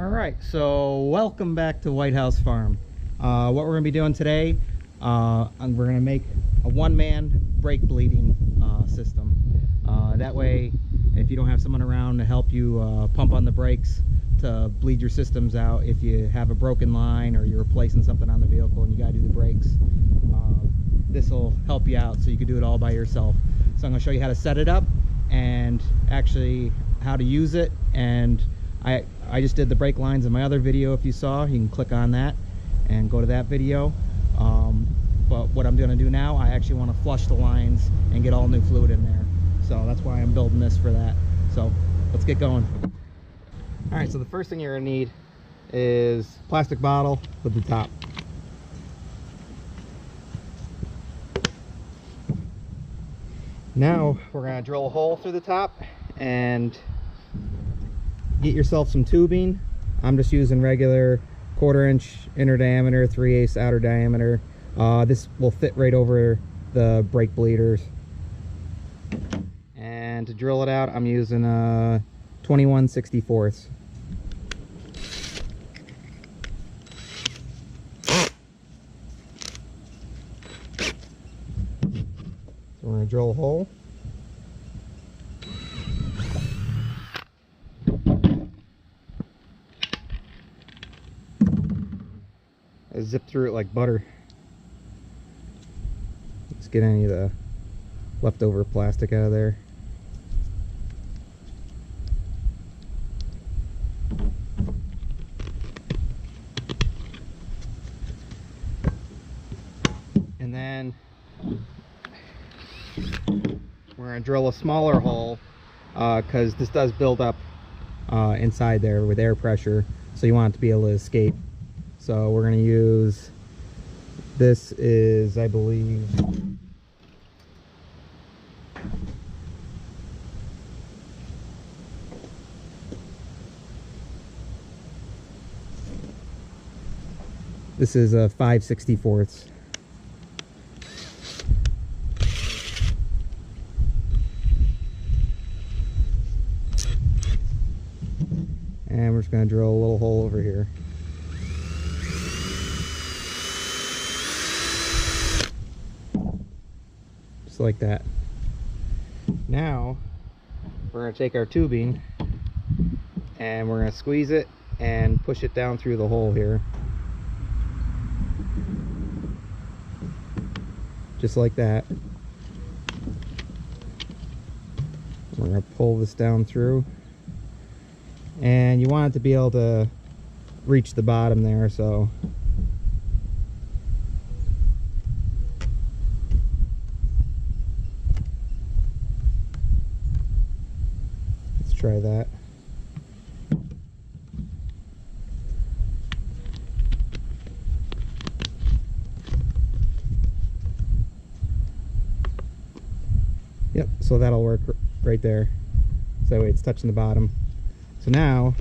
Alright, so welcome back to Whitehouse Farm. What we're going to be doing today, we're going to make a one-man brake bleeding system. That way, if you don't have someone around to help you pump on the brakes to bleed your systems out, if you have a broken line or you're replacing something on the vehicle and you got to do the brakes, this will help you out so you can do it all by yourself. So I'm going to show you how to set it up and actually how to use it. And I just did the brake lines in my other video. If you saw, you can click on that and go to that video. But what I'm going to do now, I actually want to flush the lines and get all new fluid in there. So that's why I'm building this for that. So let's get going. All right, so the first thing you're going to need is a plastic bottle with the top. Now we're going to drill a hole through the top and get yourself some tubing. I'm just using regular 1/4 inch inner diameter, 3/8 outer diameter. This will fit right over the brake bleeders. And to drill it out, I'm using a 21/64. So we're going to drill a hole. I zip through it like butter. Let's get any of the leftover plastic out of there. And then we're going to drill a smaller hole because this does build up inside there with air pressure, so you want it to be able to escape. So we're going to use, this is, I believe, this is a 5/64. And we're just going to drill a little hole over here. Just like that. Now we're going to take our tubing and we're going to squeeze it and push it down through the hole here. Just like that. We're going to pull this down through. And you want it to be able to reach the bottom there, so let's try that. Yep, so that'll work right there. So that way it's touching the bottom. So now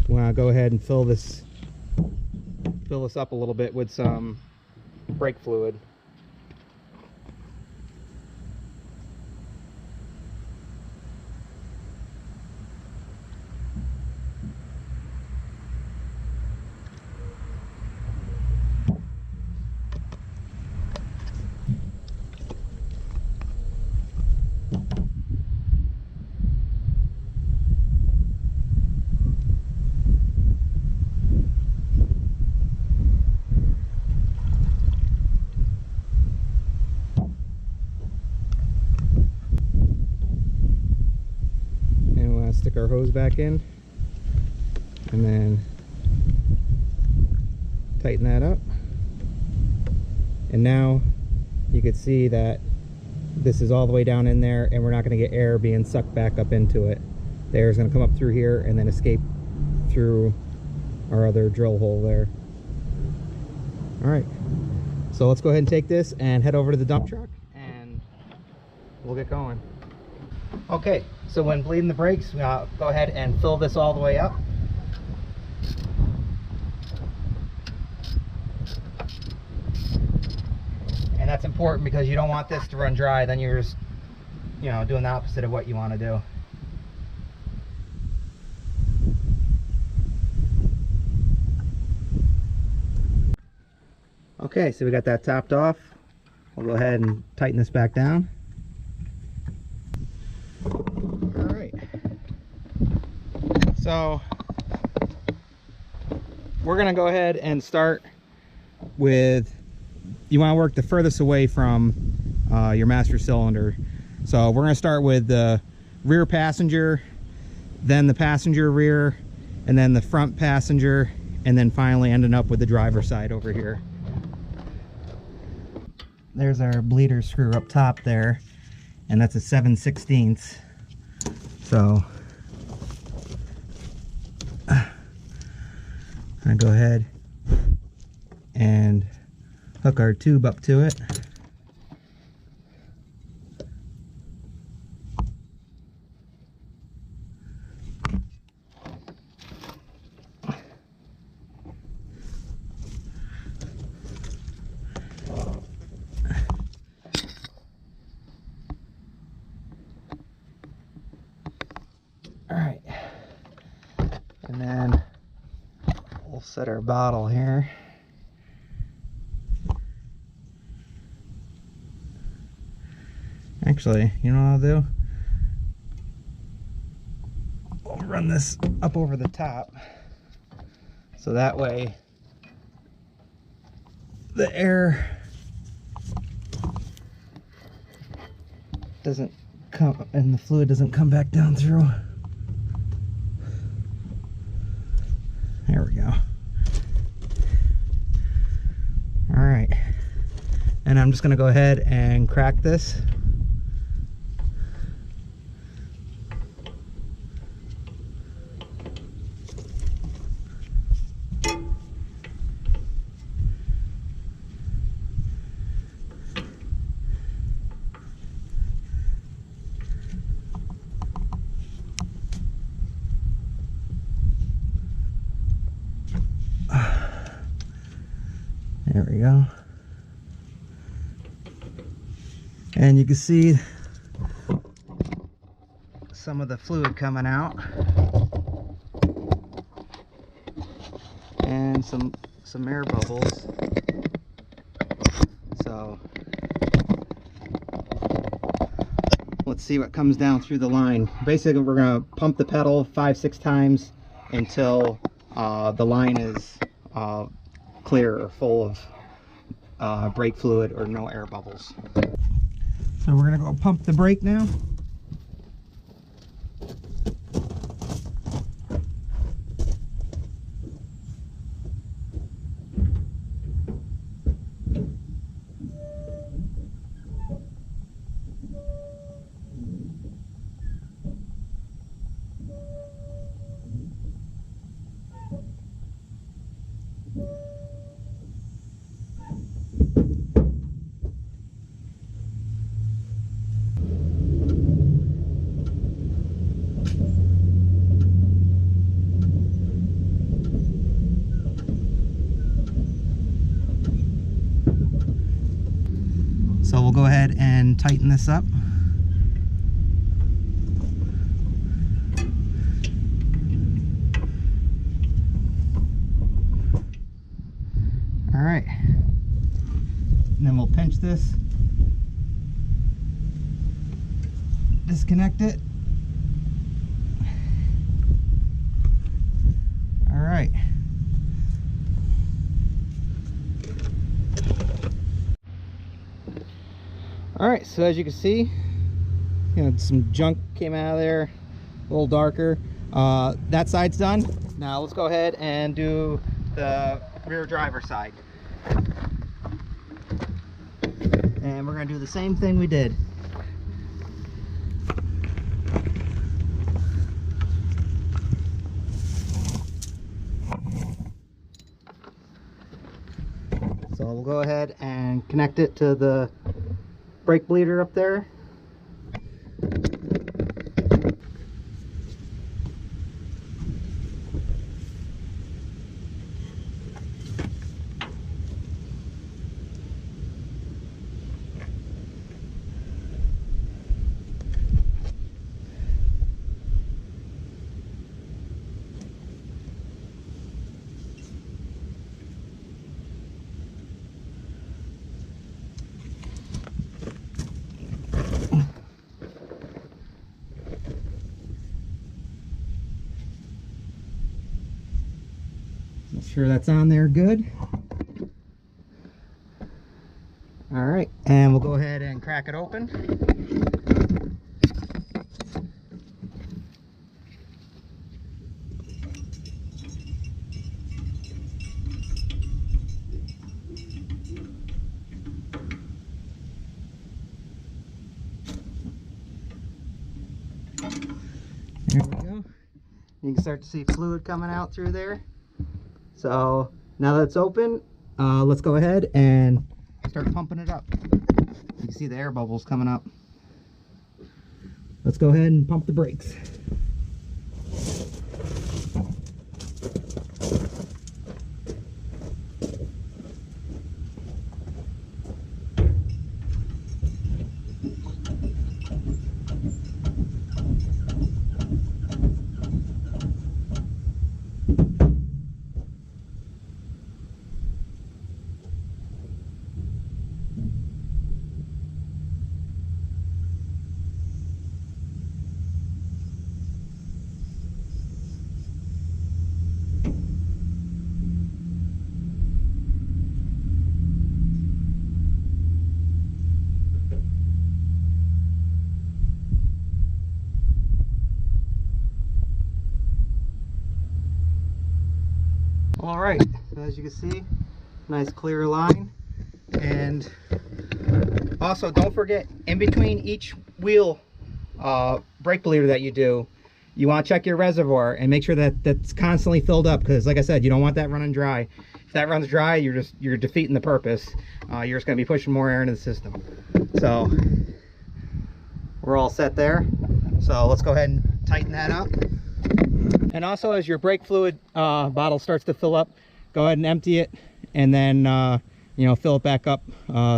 we're going to go ahead and fill this up a little bit with some brake fluid. Stick our hose back in and then tighten that up, and now you can see that this is all the way down in there and we're not going to get air being sucked back up into it. The air is going to come up through here and then escape through our other drill hole there. Alright, so let's go ahead and take this and head over to the dump truck and we'll get going. Okay, so when bleeding the brakes, go ahead and fill this all the way up. And that's important because you don't want this to run dry, then you're just, doing the opposite of what you want to do. Okay, so we got that topped off. We'll go ahead and tighten this back down. All right. So we're gonna go ahead and start with, you want to work the furthest away from your master cylinder. So we're gonna start with the rear passenger, then the passenger rear, and then the front passenger, and then finally ending up with the driver's side over here. There's our bleeder screw up top there, and that's a 7/16. So I go ahead and hook our tube up to it. All right, and then we'll set our bottle here. Actually, you know what I'll do? I'll run this up over the top, so that way the air doesn't come and the fluid doesn't come back down through. There we go. All right, and I'm just gonna go ahead and crack this. There we go. And you can see some of the fluid coming out, and some air bubbles. So let's see what comes down through the line. Basically, we're going to pump the pedal 5-6 times until the line is clear or full of brake fluid or no air bubbles. So we're gonna go pump the brake now. So we'll go ahead and tighten this up. All right, and then we'll pinch this, disconnect it. All right. All right, so as you can see, you know, some junk came out of there, a little darker. That side's done. Now let's go ahead and do the rear driver side. And we're gonna do the same thing we did. So we'll go ahead and connect it to the brake bleeder up there. sure that's on there good. All right, and we'll go ahead and crack it open. There we go. You can start to see fluid coming out through there. So now that it's open, let's go ahead and start pumping it up. You can see the air bubbles coming up. Let's go ahead and pump the brakes. All right, so as you can see, nice clear line. And also don't forget, in between each wheel brake bleeder that you do, you want to check your reservoir and make sure that that's constantly filled up, because like I said, you don't want that running dry. If that runs dry, you're defeating the purpose. You're just going to be pushing more air into the system. So we're all set there. So let's go ahead and tighten that up. And also, as your brake fluid bottle starts to fill up, go ahead and empty it, and then you know, fill it back up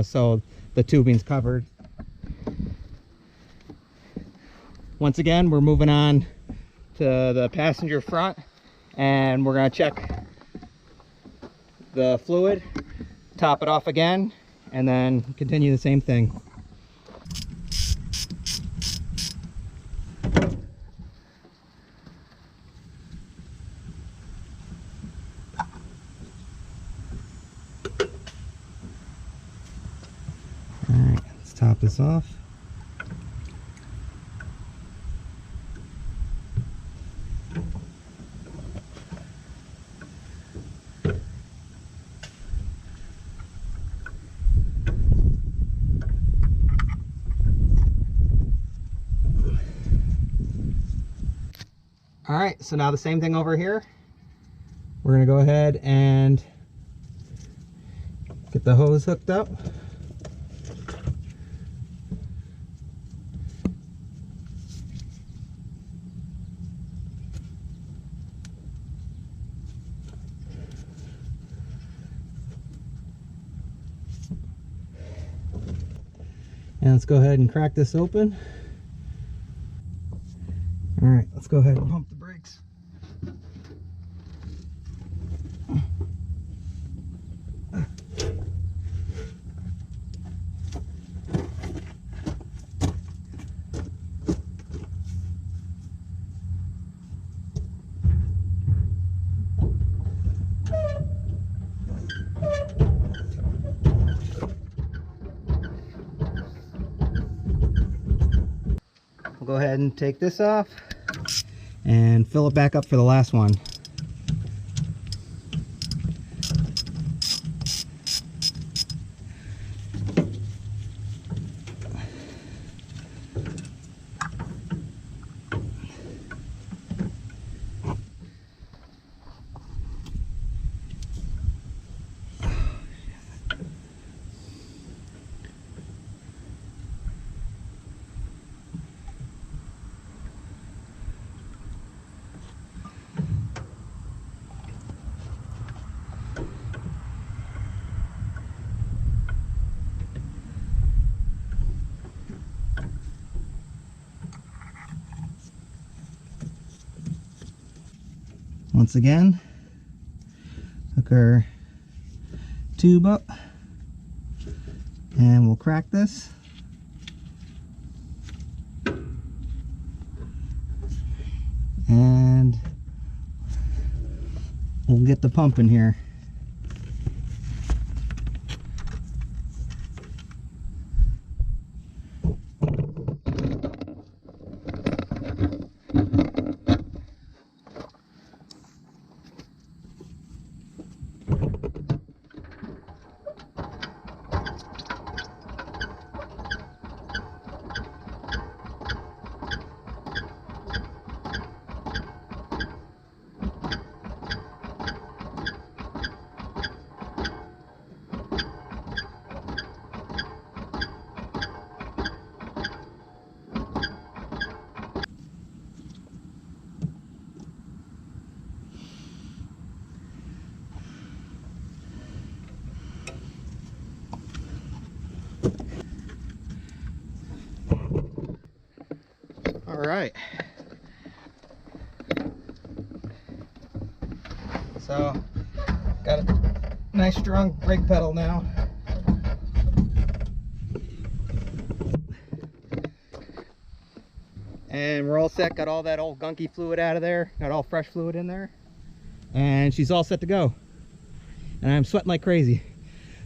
so the tubing's covered. Once again, we're moving on to the passenger front, and we're going to check the fluid, top it off again, and then continue the same thing. Alright, let's top this off. Alright, so now the same thing over here. We're going to go ahead and get the hose hooked up. And let's go ahead and crack this open. All right, let's go ahead and pump the brakes. We'll go ahead and take this off and fill it back up for the last one. Once again, hook our tube up and we'll crack this. And we'll get the pump in here. All right. So, got a nice strong brake pedal now. And we're all set, got all that old gunky fluid out of there, got all fresh fluid in there. And she's all set to go. And I'm sweating like crazy.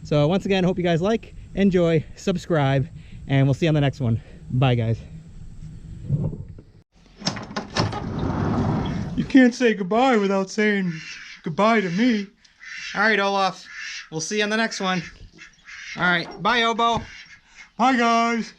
So once again, hope you guys like, enjoy, subscribe, and we'll see you on the next one. Bye guys. You can't say goodbye without saying goodbye to me. All right, Olaf. We'll see you on the next one. All right. Bye, Obo. Bye, guys.